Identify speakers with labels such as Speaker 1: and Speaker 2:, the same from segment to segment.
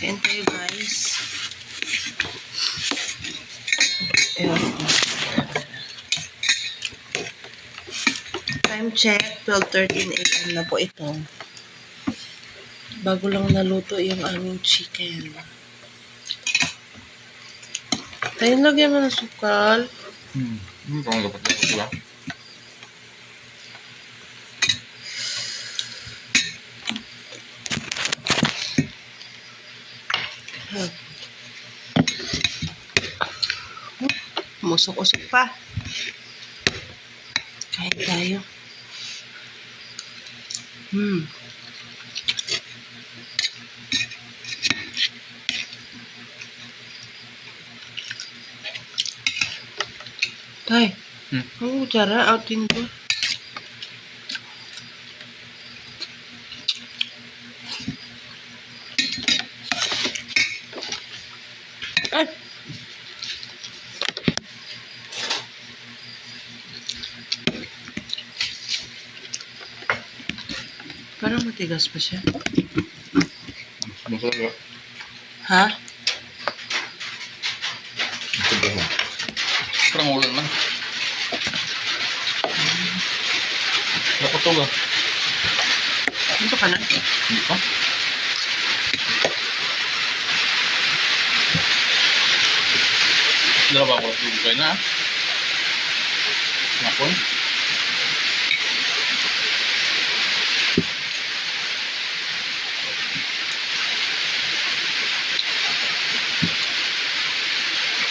Speaker 1: Kain tayo guys. Ayan. Time check, 12:13 AM na po ito. Bago lang naluto yung aming chicken. Tayo lagyan mo ng sukal.
Speaker 2: Kung dapat na ito ba?
Speaker 1: Musok-usok pa. Kain tayo. Tay, ang kutsara, outin ko. Ay! Parang matigas pa siya.
Speaker 2: Masarap.
Speaker 1: Ha?
Speaker 2: Masarap. Parang ulan man. Napatog ah.
Speaker 1: Dito ka na?
Speaker 2: Hindi pa. Dalawa ko tubig kayo na ah. Nakon.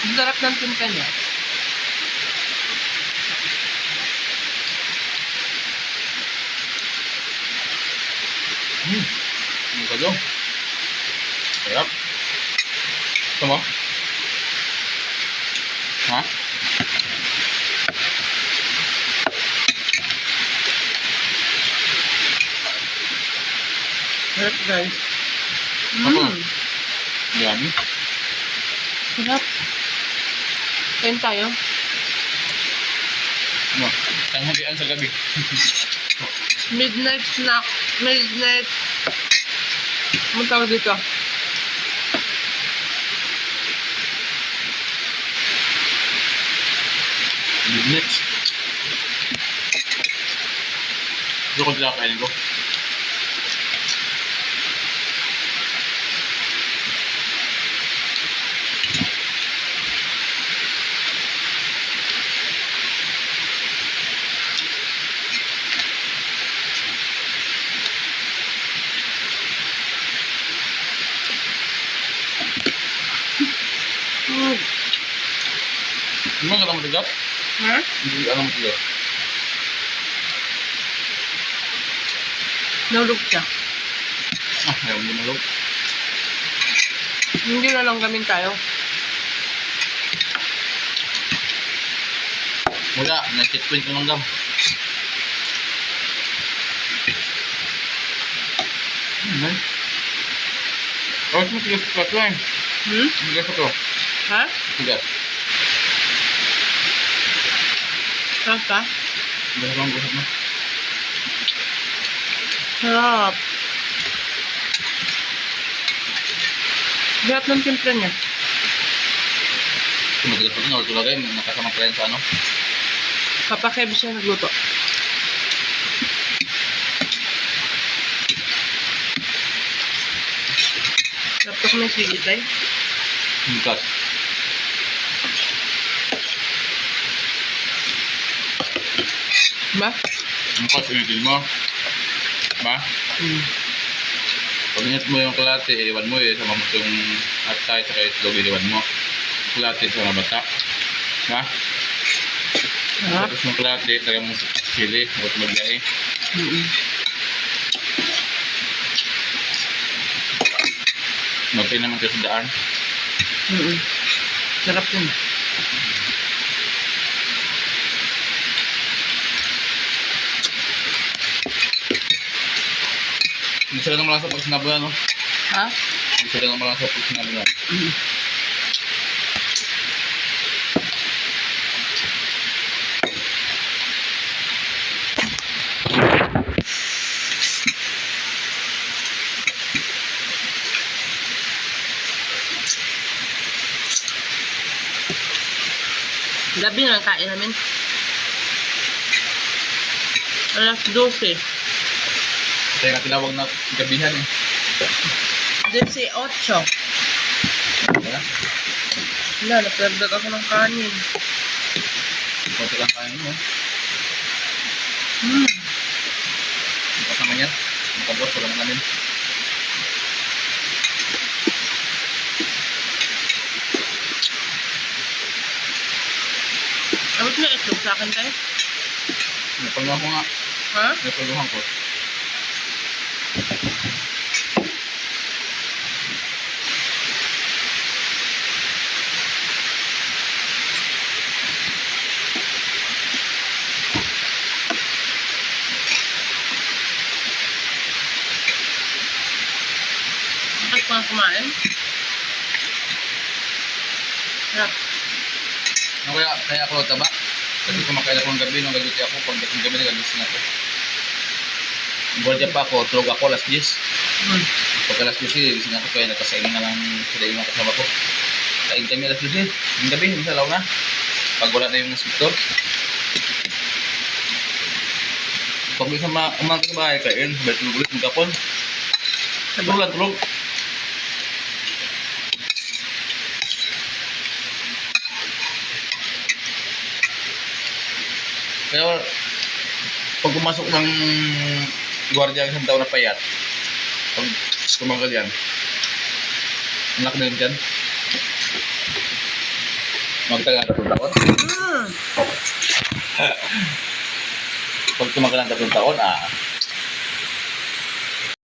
Speaker 1: Ang sarap ng tinta niya.
Speaker 2: Ano ka doon? Sarap. Ito mo? Ha?
Speaker 1: Sarap guys.
Speaker 2: Ako. Yummy.
Speaker 1: Sarap. Kain tayo.
Speaker 2: Ano? Tanghalian sa gabi.
Speaker 1: Midnight snack. Midnight. Anong tawag dito?
Speaker 2: Next. Ito ko dila kainin ko. Hindi ka lang matigas?
Speaker 1: Ha?
Speaker 2: Hindi ka lang matigas.
Speaker 1: Nalog siya.
Speaker 2: Ayaw mo nalog.
Speaker 1: Hindi na lang gamin tayo.
Speaker 2: Wala, na-checkpoint ko ng gam. Oh, matigas ka ito eh. Matigas ito.
Speaker 1: Ha?
Speaker 2: Matigas.
Speaker 1: Sarap ka?
Speaker 2: Matigas lang gusap na.
Speaker 1: Sarap. Sarap ng timpla niya.
Speaker 2: Matigas pa ito. Tulagay, may nakasama pa rin sa ano.
Speaker 1: Kapakeb siya nagluto. Sarap to kung may sige tayo.
Speaker 2: Matigas.
Speaker 1: Diba?
Speaker 2: Matigas, ulitin mo. Ba? Pag init mo yung kalate, iwan mo eh. Sama mo yung atay, saka itlog, iwan mo. Kalate sa mga bata. Ha? Tapos yung kalate, taga mo sili, huwag maglahi. Magpay naman kayo sa daan.
Speaker 1: Sarap yun.
Speaker 2: Hindi sila nang malasa pag sinabi yan, no?
Speaker 1: Ha?
Speaker 2: Hindi sila nang malasa pag sinabi yan.
Speaker 1: Gabi na lang kain namin. Alas 12.
Speaker 2: Kaya nga tinawag na gabihan eh.
Speaker 1: 18.
Speaker 2: Kaya,
Speaker 1: Wala, napagdag ako ng kanin.
Speaker 2: konti lang kain mo.
Speaker 1: Hmm.
Speaker 2: Kasama niya. Makabot, wala mo namin.
Speaker 1: Abot mo itlog sa akin tayo?
Speaker 2: Napagawa ko nga.
Speaker 1: Ha?
Speaker 2: Napagawa ko.
Speaker 1: Bakit ko nga kumain? Sarap.
Speaker 2: Ano kaya ako taba? Kasi kumakain ako ng gabi, nung gaguti ako, pag ng gabi nagagising ako. Guardia pa ako, tulog ako alas 10.
Speaker 1: Hmm.
Speaker 2: Pag alas 10, gising ako kaya nakasaing na lang sila yung mga kasama ko. Kain kami alas 10, yung gabi, minsan law na. Pag wala na yung inspector. Pag minsan umaga sa bahay, kain, sabay tulog ulit, magkapon. Tulog lang, tulog. Kaya pag pumasok ng gwardiya isang taon na payat, pag tumagal yan, anak na yun dyan. Magtagal na 3 taon.
Speaker 1: Hmm.
Speaker 2: Pag tumagal ng 3 taon,